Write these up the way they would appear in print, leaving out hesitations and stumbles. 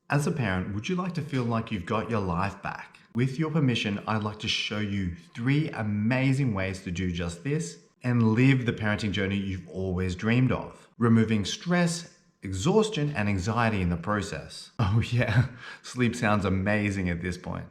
As a parent, would you like to feel like you've got your life back? With your permission, I'd like to show you 3 amazing ways to do just this and live the parenting journey you've always dreamed of, removing stress, exhaustion, and anxiety in the process. Oh yeah, sleep sounds amazing at this point.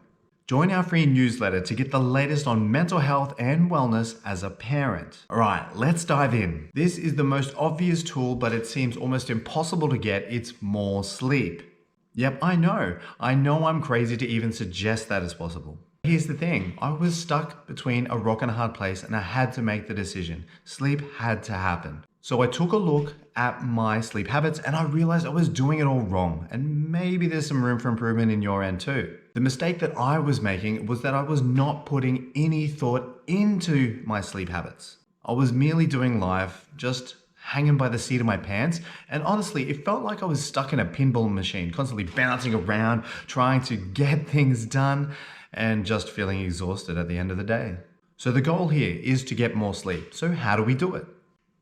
Join our free newsletter to get the latest on mental health and wellness as a parent. All right, let's dive in. This is the most obvious tool, but it seems almost impossible to get. It's more sleep. Yep, I know I'm crazy to even suggest that is possible. Here's the thing, I was stuck between a rock and a hard place and I had to make the decision. Sleep had to happen. So I took a look at my sleep habits and I realized I was doing it all wrong. And maybe there's some room for improvement in your end too. The mistake that I was making was that I was not putting any thought into my sleep habits. I was merely doing life, just hanging by the seat of my pants, and honestly, it felt like I was stuck in a pinball machine, constantly bouncing around, trying to get things done, and just feeling exhausted at the end of the day. So the goal here is to get more sleep. So how do we do it?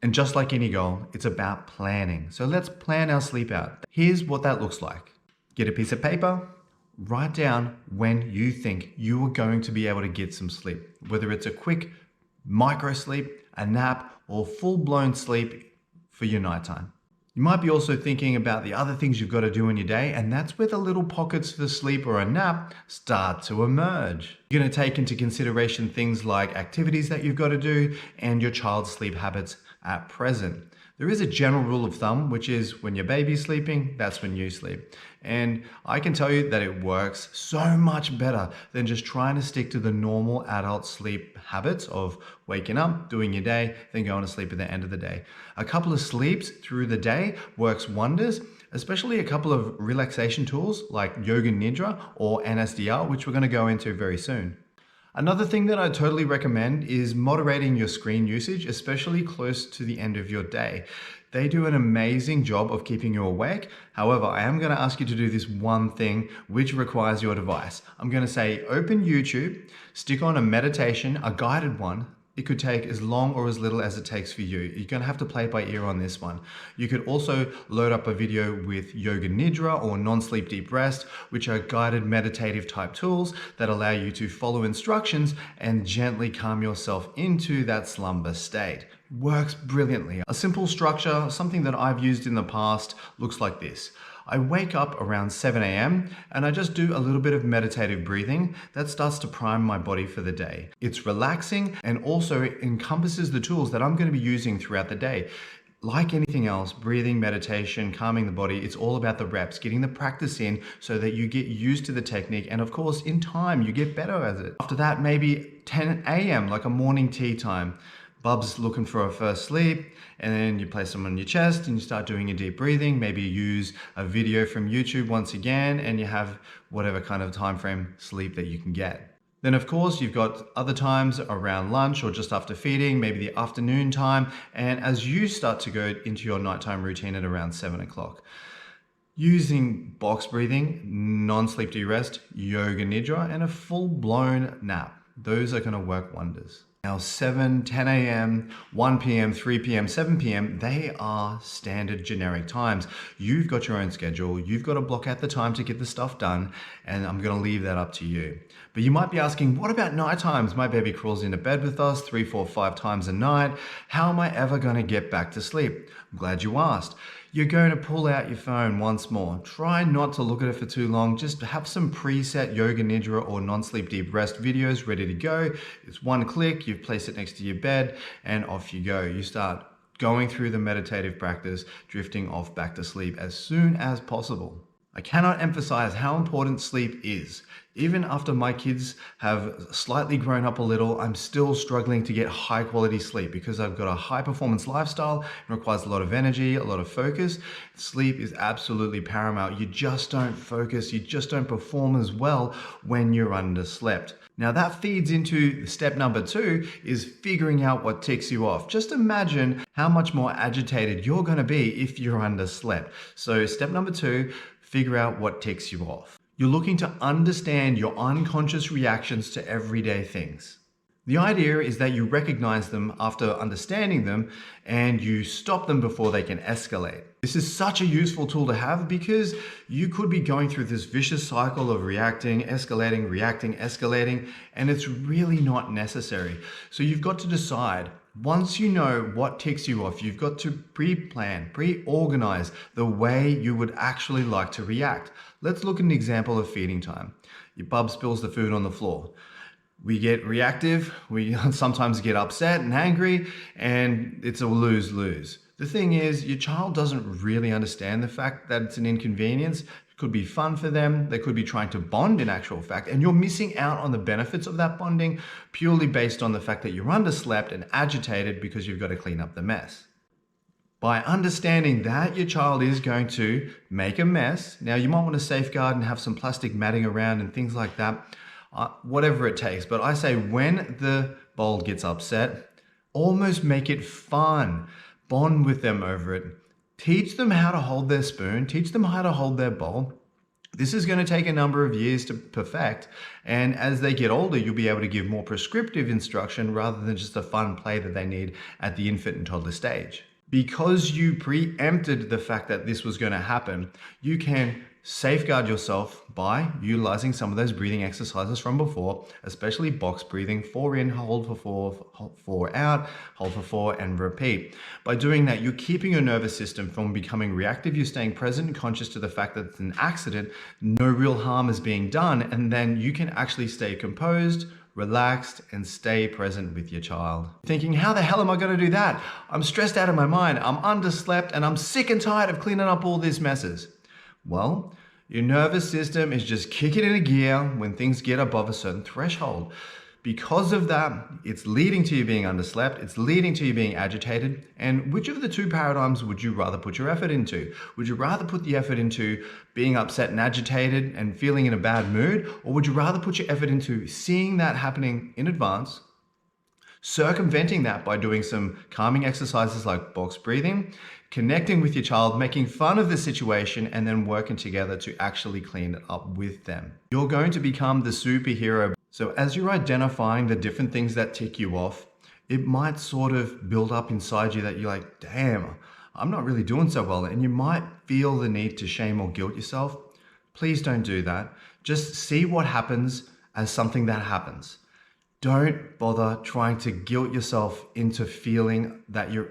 And just like any goal, it's about planning. So let's plan our sleep out. Here's what that looks like. Get a piece of paper, write down when you think you are going to be able to get some sleep, whether it's a quick micro sleep, a nap, or full-blown sleep for your nighttime. You might be also thinking about the other things you've got to do in your day, and that's where the little pockets for sleep or a nap start to emerge. You're going to take into consideration things like activities that you've got to do and your child's sleep habits at present. There is a general rule of thumb, which is when your baby's sleeping, that's when you sleep. And I can tell you that it works so much better than just trying to stick to the normal adult sleep habits of waking up, doing your day, then going to sleep at the end of the day. A couple of sleeps through the day works wonders, especially a couple of relaxation tools like Yoga Nidra or NSDR, which we're going to go into very soon. Another thing that I totally recommend is moderating your screen usage, especially close to the end of your day. They do an amazing job of keeping you awake. However, I am going to ask you to do this one thing which requires your device. I'm going to say open YouTube, stick on a meditation, a guided one. It could take as long or as little as it takes for you. You're going to have to play it by ear on this one. You could also load up a video with Yoga Nidra or non-sleep deep rest, which are guided meditative type tools that allow you to follow instructions and gently calm yourself into that slumber state. Works brilliantly. A simple structure, something that I've used in the past, looks like this. I wake up around 7 a.m. and I just do a little bit of meditative breathing that starts to prime my body for the day. It's relaxing and also encompasses the tools that I'm going to be using throughout the day. Like anything else, breathing, meditation, calming the body, it's all about the reps, getting the practice in so that you get used to the technique. And of course, in time, you get better at it. After that, maybe 10 a.m., like a morning tea time. Bub's looking for a first sleep, and then you place them on your chest and you start doing your deep breathing. Maybe you use a video from YouTube once again, and you have whatever kind of time frame sleep that you can get. Then of course, you've got other times around lunch or just after feeding, maybe the afternoon time, and as you start to go into your nighttime routine at around 7 o'clock. Using box breathing, non-sleep de-rest, Yoga Nidra, and a full-blown nap. Those are going to work wonders. Now 7, 10 a.m., 1 p.m., 3 p.m., 7 p.m., they are standard generic times. You've got your own schedule. You've got to block out the time to get the stuff done, and I'm going to leave that up to you. But you might be asking, what about night times? My baby crawls into bed with us 3, 4, 5 times a night. How am I ever going to get back to sleep? I'm glad you asked. You're going to pull out your phone once more. Try not to look at it for too long. Just have some preset Yoga Nidra or non-sleep deep rest videos ready to go. It's one click, you've placed it next to your bed, and off you go. You start going through the meditative practice, drifting off back to sleep as soon as possible. I cannot emphasize how important sleep is. Even after my kids have slightly grown up a little, I'm still struggling to get high quality sleep because I've got a high performance lifestyle. It requires a lot of energy, a lot of focus. Sleep is absolutely paramount. You just don't focus, you just don't perform as well when you're underslept. Now that feeds into step number 2 is figuring out what ticks you off. Just imagine how much more agitated you're going to be if you're underslept. So step number 2, figure out what ticks you off. You're looking to understand your unconscious reactions to everyday things. The idea is that you recognize them after understanding them and you stop them before they can escalate. This is such a useful tool to have because you could be going through this vicious cycle of reacting, escalating, and it's really not necessary. So you've got to decide, once you know what ticks you off, you've got to pre-plan, pre-organize the way you would actually like to react. Let's look at an example of feeding time. Your bub spills the food on the floor. We get reactive, we sometimes get upset and angry, and it's a lose-lose. The thing is, your child doesn't really understand the fact that it's an inconvenience. It could be fun for them, they could be trying to bond in actual fact, and you're missing out on the benefits of that bonding purely based on the fact that you're underslept and agitated because you've got to clean up the mess. By understanding that your child is going to make a mess, now you might want to safeguard and have some plastic matting around and things like that, whatever it takes. But I say when the bowl gets upset, almost make it fun. Bond with them over it. Teach them how to hold their spoon. Teach them how to hold their bowl. This is going to take a number of years to perfect. And as they get older, you'll be able to give more prescriptive instruction rather than just a fun play that they need at the infant and toddler stage. Because you preempted the fact that this was going to happen, you can safeguard yourself by utilizing some of those breathing exercises from before, especially box breathing, 4 in, hold for 4, 4 out, hold for 4, and repeat. By doing that, you're keeping your nervous system from becoming reactive. You're staying present and conscious to the fact that it's an accident, no real harm is being done, and then you can actually stay composed, relaxed, and stay present with your child. Thinking, how the hell am I going to do that? I'm stressed out of my mind, I'm underslept, and I'm sick and tired of cleaning up all these messes. Well, your nervous system is just kicking into gear when things get above a certain threshold. Because of that, it's leading to you being underslept, it's leading to you being agitated. And which of the two paradigms would you rather put your effort into? Would you rather put the effort into being upset and agitated and feeling in a bad mood? Or would you rather put your effort into seeing that happening in advance, circumventing that by doing some calming exercises like box breathing, connecting with your child, making fun of the situation, and then working together to actually clean it up with them? You're going to become the superhero. So as you're identifying the different things that tick you off, it might sort of build up inside you that you're like, damn, I'm not really doing so well. And you might feel the need to shame or guilt yourself. Please don't do that. Just see what happens as something that happens. Don't bother trying to guilt yourself into feeling that you're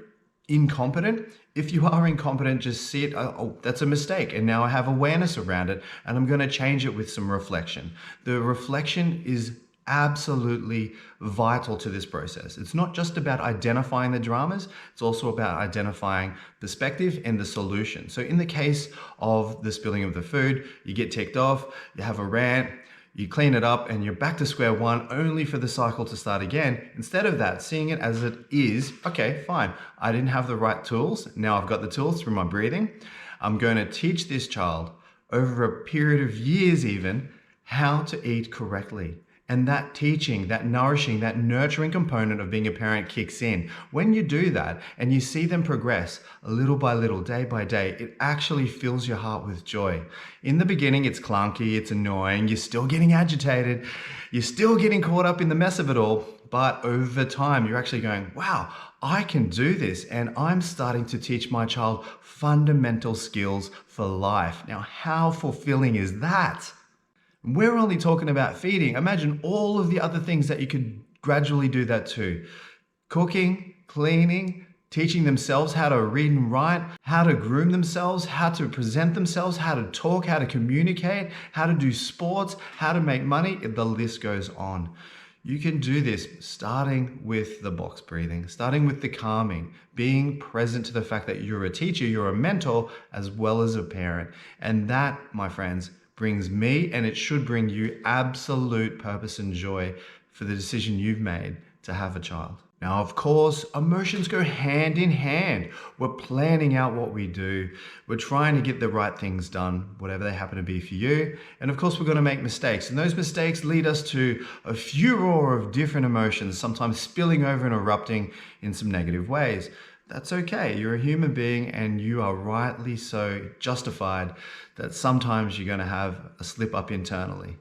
incompetent. If you are incompetent, just see it, oh, that's a mistake, and now I have awareness around it, and I'm going to change it with some reflection. The reflection is absolutely vital to this process. It's not just about identifying the dramas, it's also about identifying perspective and the solution. So in the case of the spilling of the food, you get ticked off, you have a rant, you clean it up, and you're back to square one, only for the cycle to start again. Instead of that, seeing it as it is, okay, fine. I didn't have the right tools. Now I've got the tools through my breathing. I'm going to teach this child over a period of years even how to eat correctly. And that teaching, that nourishing, that nurturing component of being a parent kicks in. When you do that and you see them progress little by little, day by day, it actually fills your heart with joy. In the beginning, it's clunky, it's annoying, you're still getting agitated, you're still getting caught up in the mess of it all. But over time, you're actually going, wow, I can do this. And I'm starting to teach my child fundamental skills for life. Now, how fulfilling is that? We're only talking about feeding. Imagine all of the other things that you could gradually do that to. Cooking, cleaning, teaching themselves how to read and write, how to groom themselves, how to present themselves, how to talk, how to communicate, how to do sports, how to make money. The list goes on. You can do this starting with the box breathing, starting with the calming, being present to the fact that you're a teacher, you're a mentor, as well as a parent. And that, my friends, brings me, and it should bring you, absolute purpose and joy for the decision you've made to have a child. Now, of course, emotions go hand in hand. We're planning out what we do. We're trying to get the right things done, whatever they happen to be for you. And of course, we're going to make mistakes. And those mistakes lead us to a furor of different emotions, sometimes spilling over and erupting in some negative ways. That's okay. You're a human being, and you are rightly so justified that sometimes you're going to have a slip up internally.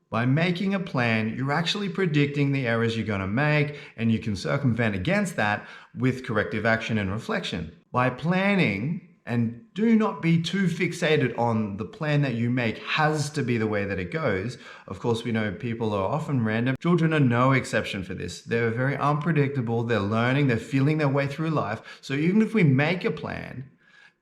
By making a plan, you're actually predicting the errors you're going to make, and you can circumvent against that with corrective action and reflection. By planning, and do not be too fixated on the plan that you make has to be the way that it goes. Of course, we know people are often random. Children are no exception for this. They're very unpredictable. They're learning, they're feeling their way through life. So even if we make a plan,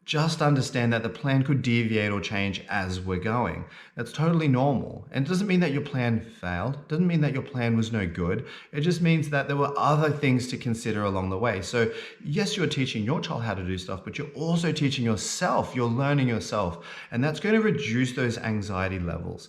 just understand that the plan could deviate or change as we're going. That's totally normal. And it doesn't mean that your plan failed. It doesn't mean that your plan was no good. It just means that there were other things to consider along the way. So yes, you're teaching your child how to do stuff, but you're also teaching yourself. You're learning yourself. And that's going to reduce those anxiety levels.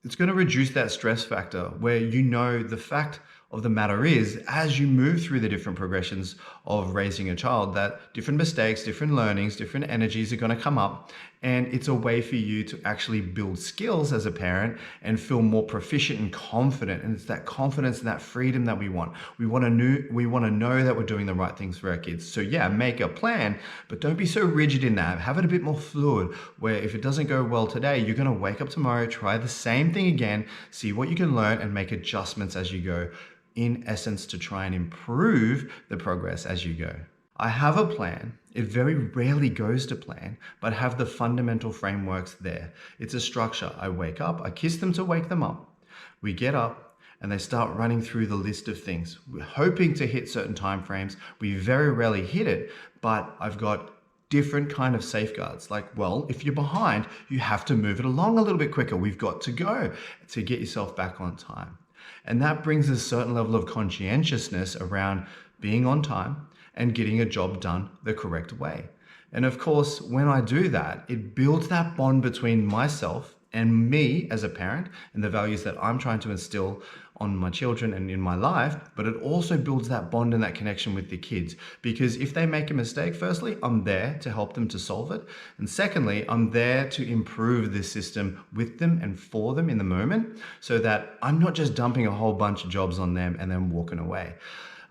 It's going to reduce that stress factor where you know the fact of the matter is, as you move through the different progressions of raising a child, that different mistakes, different learnings, different energies are going to come up. And it's a way for you to actually build skills as a parent and feel more proficient and confident. And it's that confidence and that freedom that we want. We want to know that we're doing the right things for our kids. So yeah, make a plan, but don't be so rigid in that. Have it a bit more fluid, where if it doesn't go well today, you're going to wake up tomorrow, try the same thing again, see what you can learn, and make adjustments as you go. In essence, to try and improve the progress as you go. I have a plan. It very rarely goes to plan, but have the fundamental frameworks there. It's a structure. I wake up, I kiss them to wake them up. We get up and they start running through the list of things. We're hoping to hit certain time frames. We very rarely hit it, but I've got different kind of safeguards. Like, well, if you're behind, you have to move it along a little bit quicker. We've got to go to get yourself back on time. And that brings a certain level of conscientiousness around being on time and getting a job done the correct way. And of course, when I do that, it builds that bond between myself and me as a parent and the values that I'm trying to instill on my children and in my life, but it also builds that bond and that connection with the kids. Because if they make a mistake, firstly, I'm there to help them to solve it. And secondly, I'm there to improve the system with them and for them in the moment, so that I'm not just dumping a whole bunch of jobs on them and then walking away.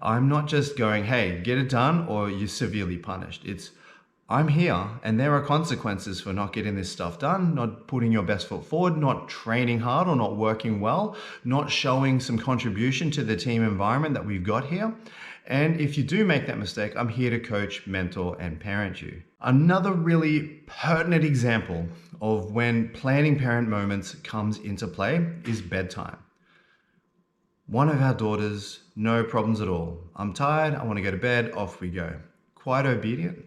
I'm not just going, hey, get it done or you're severely punished. It's, I'm here and there are consequences for not getting this stuff done, not putting your best foot forward, not training hard or not working well, not showing some contribution to the team environment that we've got here. And if you do make that mistake, I'm here to coach, mentor, and parent you. Another really pertinent example of when planning parent moments comes into play is bedtime. One of our daughters, no problems at all. I'm tired, I want to go to bed, off we go. Quite obedient.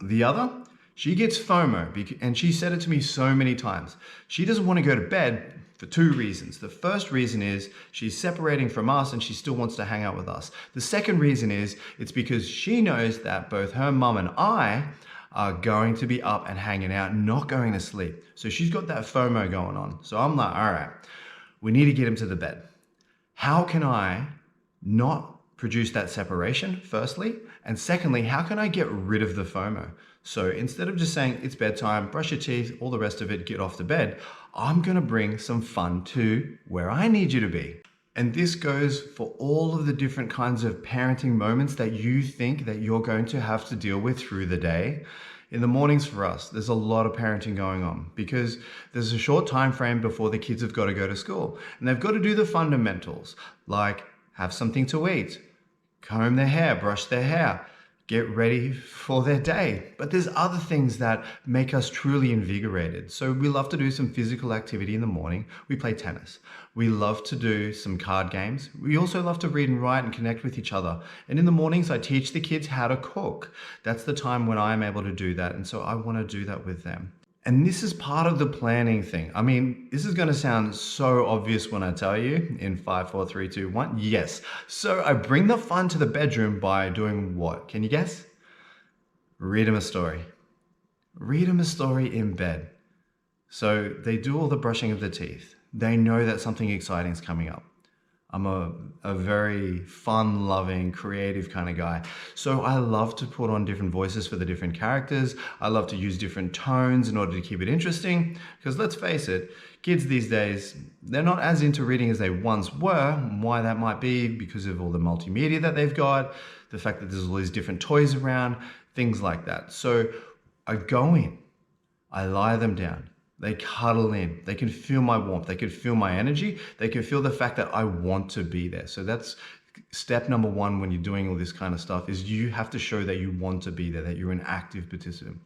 The other, she gets FOMO, and she said it to me so many times. She doesn't want to go to bed for two reasons. The first reason is she's separating from us and she still wants to hang out with us. The second reason is it's because she knows that both her mum and I are going to be up and hanging out, not going to sleep. So she's got that FOMO going on. So I'm like, all right, we need to get him to the bed. How can I not produce that separation, firstly? And secondly, how can I get rid of the FOMO? So instead of just saying it's bedtime, brush your teeth, all the rest of it, get off to bed, I'm gonna bring some fun to where I need you to be. And this goes for all of the different kinds of parenting moments that you think that you're going to have to deal with through the day. In the mornings for us, there's a lot of parenting going on because there's a short time frame before the kids have got to go to school. And they've got to do the fundamentals, like have something to eat, comb their hair, brush their hair, get ready for their day. But there's other things that make us truly invigorated. So we love to do some physical activity in the morning. We play tennis. We love to do some card games. We also love to read and write and connect with each other. And in the mornings, I teach the kids how to cook. That's the time when I'm able to do that. And so I want to do that with them. And this is part of the planning thing. I mean, this is going to sound so obvious when I tell you in 5, 4, 3, 2, 1. Yes. So I bring the fun to the bedroom by doing what? Can you guess? Read them a story. Read them a story in bed. So they do all the brushing of the teeth. They know that something exciting is coming up. I'm a very fun-loving, creative kind of guy. So I love to put on different voices for the different characters. I love to use different tones in order to keep it interesting. Because let's face it, kids these days, they're not as into reading as they once were. Why that might be, because of all the multimedia that they've got, the fact that there's all these different toys around, things like that. So I go in, I lie them down. They cuddle in. They can feel my warmth. They can feel my energy. They can feel the fact that I want to be there. So that's step number one when you're doing all this kind of stuff, is you have to show that you want to be there, that you're an active participant.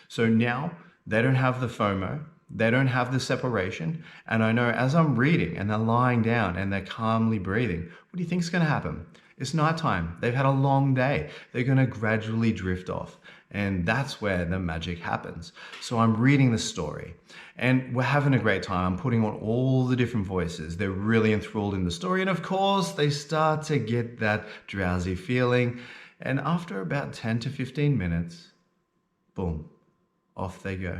So now they don't have the FOMO. They don't have the separation. And I know as I'm reading and they're lying down and they're calmly breathing, what do you think is going to happen? It's nighttime. They've had a long day. They're going to gradually drift off. And that's where the magic happens. So I'm reading the story and we're having a great time. I'm putting on all the different voices. They're really enthralled in the story. And of course, they start to get that drowsy feeling. And after about 10 to 15 minutes, boom, off they go.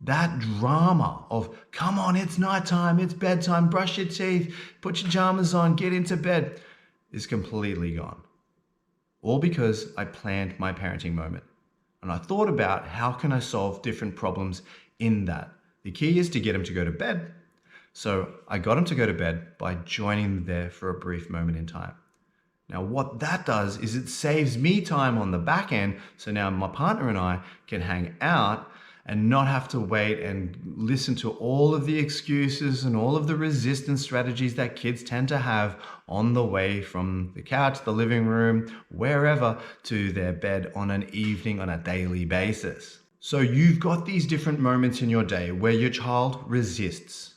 That drama of, come on, it's nighttime, it's bedtime, brush your teeth, put your pajamas on, get into bed, is completely gone. All because I planned my parenting moment. And I thought about how can I solve different problems in that. The key is to get them to go to bed. So I got them to go to bed by joining them there for a brief moment in time. Now what that does is it saves me time on the back end. So now my partner and I can hang out and not have to wait and listen to all of the excuses and all of the resistance strategies that kids tend to have on the way from the couch, the living room, wherever, to their bed on an evening, on a daily basis. So you've got these different moments in your day where your child resists.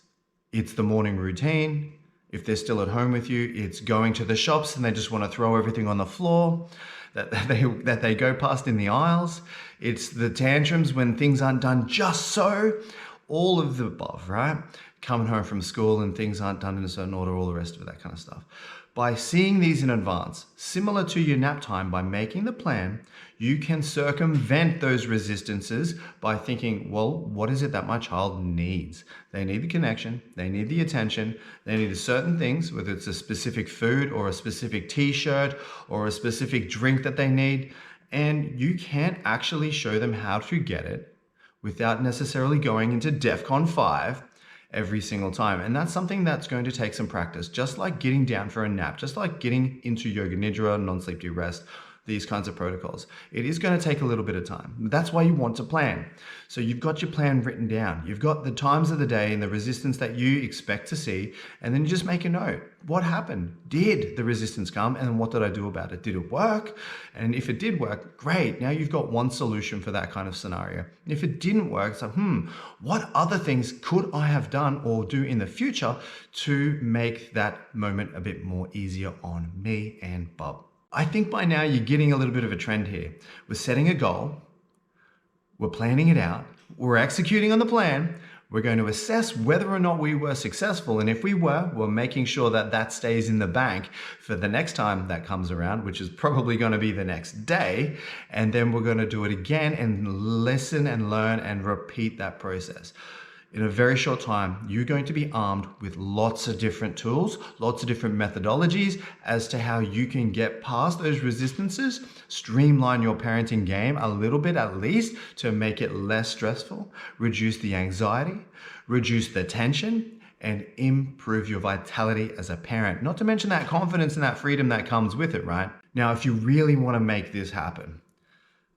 It's the morning routine. If they're still at home with you, it's going to the shops and they just want to throw everything on the floor that they go past in the aisles. It's the tantrums when things aren't done just so. All of the above, right? Coming home from school and things aren't done in a certain order, all the rest of it, that kind of stuff. By seeing these in advance, similar to your nap time, by making the plan, you can circumvent those resistances by thinking, well, what is it that my child needs? They need the connection, they need the attention, they need certain things, whether it's a specific food or a specific t-shirt or a specific drink that they need, and you can't actually show them how to get it without necessarily going into DEFCON 5 every single time. And that's something that's going to take some practice, just like getting down for a nap, just like getting into yoga nidra, non-sleep deep rest, these kinds of protocols. It is going to take a little bit of time. That's why you want to plan. So you've got your plan written down. You've got the times of the day and the resistance that you expect to see. And then you just make a note. What happened? Did the resistance come? And what did I do about it? Did it work? And if it did work, great. Now you've got one solution for that kind of scenario. And if it didn't work, it's like, what other things could I have done or do in the future to make that moment a bit more easier on me and Bob? I think by now you're getting a little bit of a trend here. We're setting a goal, we're planning it out, we're executing on the plan, we're going to assess whether or not we were successful, and if we were, we're making sure that that stays in the bank for the next time that comes around, which is probably going to be the next day, and then we're going to do it again and listen and learn and repeat that process. In a very short time, you're going to be armed with lots of different tools, lots of different methodologies as to how you can get past those resistances, streamline your parenting game a little bit at least to make it less stressful, reduce the anxiety, reduce the tension, and improve your vitality as a parent. Not to mention that confidence and that freedom that comes with it, right? Now, if you really want to make this happen,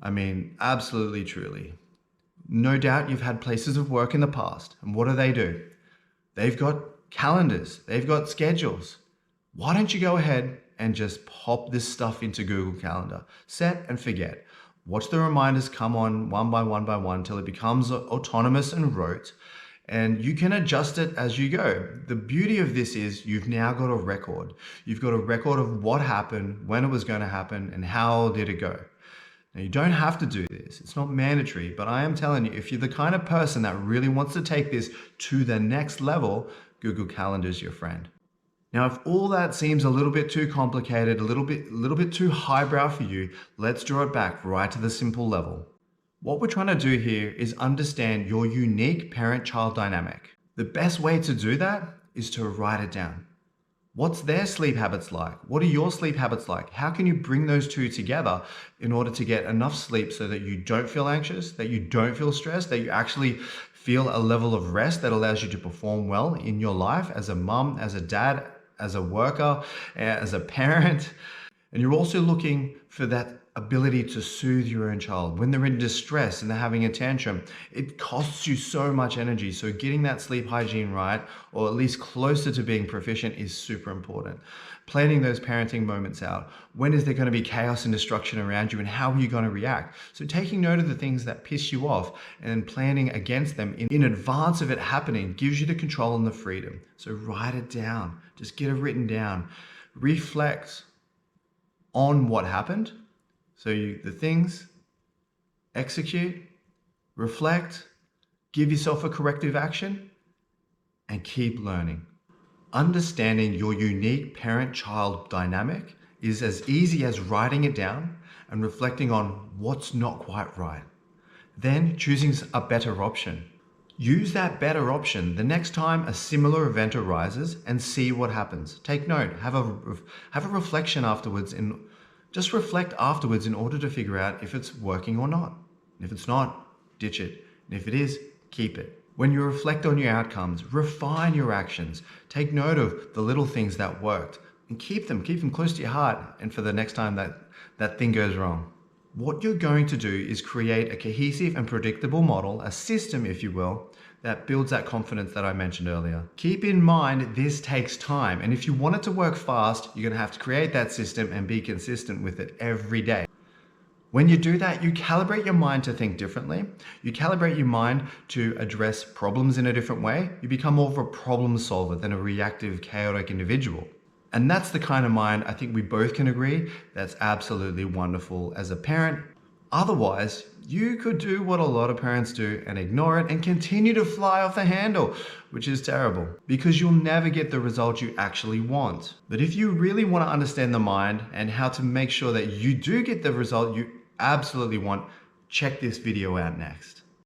I mean, absolutely, truly, no doubt you've had places of work in the past. And what do? They've got calendars. They've got schedules. Why don't you go ahead and just pop this stuff into Google Calendar? Set and forget. Watch the reminders come on one by one till it becomes autonomous and rote. And you can adjust it as you go. The beauty of this is you've now got a record. You've got a record of what happened, when it was going to happen, and how did it go. Now, you don't have to do this. It's not mandatory, but I am telling you, if you're the kind of person that really wants to take this to the next level, Google Calendar is your friend. Now, if all that seems a little bit too complicated, a little bit too highbrow for you, let's draw it back right to the simple level. What we're trying to do here is understand your unique parent-child dynamic. The best way to do that is to write it down. What's their sleep habits like? What are your sleep habits like? How can you bring those two together in order to get enough sleep so that you don't feel anxious, that you don't feel stressed, that you actually feel a level of rest that allows you to perform well in your life as a mom, as a dad, as a worker, as a parent. And you're also looking for that ability to soothe your own child. When they're in distress and they're having a tantrum, it costs you so much energy. So getting that sleep hygiene right, or at least closer to being proficient, is super important. Planning those parenting moments out. When is there going to be chaos and destruction around you, and how are you going to react? So taking note of the things that piss you off and planning against them in advance of it happening gives you the control and the freedom. So write it down. Just get it written down. Reflect on what happened. So the things, execute, reflect, give yourself a corrective action, and keep learning. Understanding your unique parent-child dynamic is as easy as writing it down and reflecting on what's not quite right. Then choosing a better option. Use that better option the next time a similar event arises and see what happens. Take note, have a reflection afterwards, and just reflect afterwards in order to figure out if it's working or not. And if it's not, ditch it. And if it is, keep it. When you reflect on your outcomes, refine your actions. Take note of the little things that worked and keep them close to your heart, and for the next time that thing goes wrong. What you're going to do is create a cohesive and predictable model, a system, if you will, that builds that confidence that I mentioned earlier. Keep in mind, this takes time. And if you want it to work fast, you're gonna have to create that system and be consistent with it every day. When you do that, you calibrate your mind to think differently. You calibrate your mind to address problems in a different way. You become more of a problem solver than a reactive, chaotic individual. And that's the kind of mind I think we both can agree that's absolutely wonderful as a parent. Otherwise, you could do what a lot of parents do and ignore it and continue to fly off the handle, which is terrible because you'll never get the result you actually want. But if you really want to understand the mind and how to make sure that you do get the result you absolutely want, check this video out next.